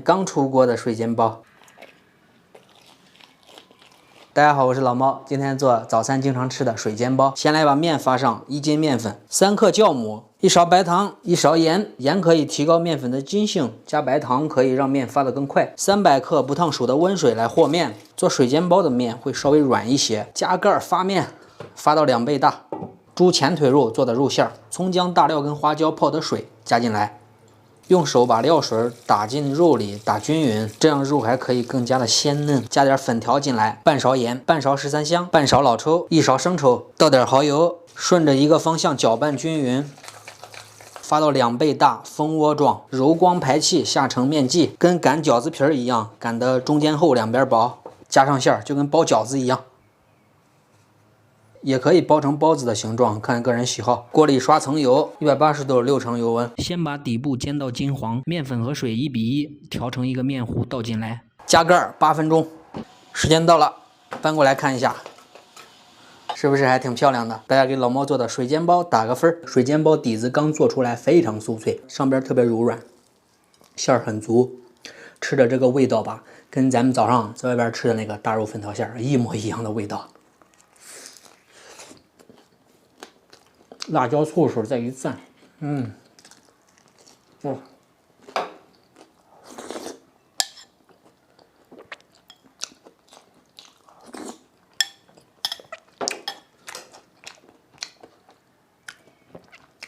刚出锅的水煎包。大家好，我是老猫，今天做早餐经常吃的水煎包。先来把面发上，1斤面粉，3克酵母，1勺白糖，1勺盐。盐可以提高面粉的筋性，加白糖可以让面发得更快。300克不烫手的温水来和面。做水煎包的面会稍微软一些。加盖发面，发到2倍大。猪前腿肉做的肉馅，葱姜大料跟花椒泡的水加进来。 用手把料水打进肉里，打均匀，这样肉还可以更加的鲜嫩。加点粉条进来，半勺盐，半勺13香，半勺老抽，1勺生抽，倒点蚝油，顺着一个方向搅拌均匀，发到2倍大，蜂窝状，揉光排气，下成面剂，跟擀饺子皮一样，擀的中间厚，两边薄，加上馅儿就跟包饺子一样。 也可以包成包子的形状，看个人喜好。锅里刷层油，180度6成油温。先把底部煎到金黄，面粉和水1比1，调成一个面糊倒进来，加盖8分钟。时间到了，翻过来看一下，是不是还挺漂亮的？大家给老猫做的水煎包打个分。水煎包底子刚做出来，非常酥脆，上边特别柔软，馅儿很足，吃的这个味道吧，跟咱们早上在外边吃的那个大肉粉条馅儿一模一样的味道。 辣椒醋水再一蘸，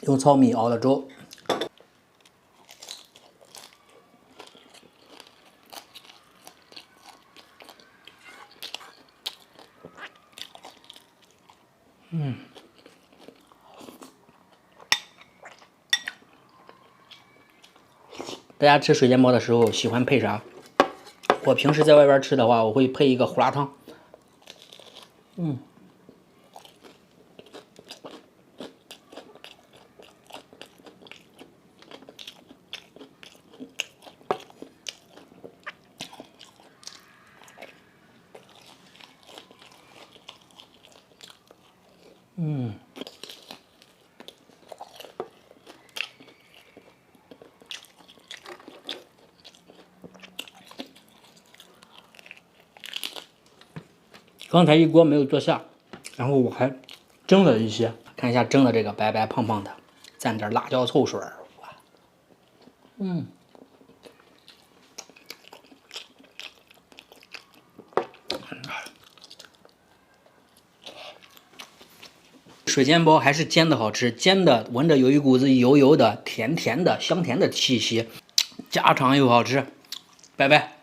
用糙米熬的粥，大家吃水煎包的时候喜欢配啥？我平时在外边吃的话，我会配一个胡辣汤。刚才一锅没有做下，然后我还蒸了一些，看一下蒸的这个白白胖胖的，蘸点辣椒醋水，哇，水煎包还是煎的好吃，煎的闻着有一股子油油的、甜甜的、香甜的气息，家常又好吃，拜拜。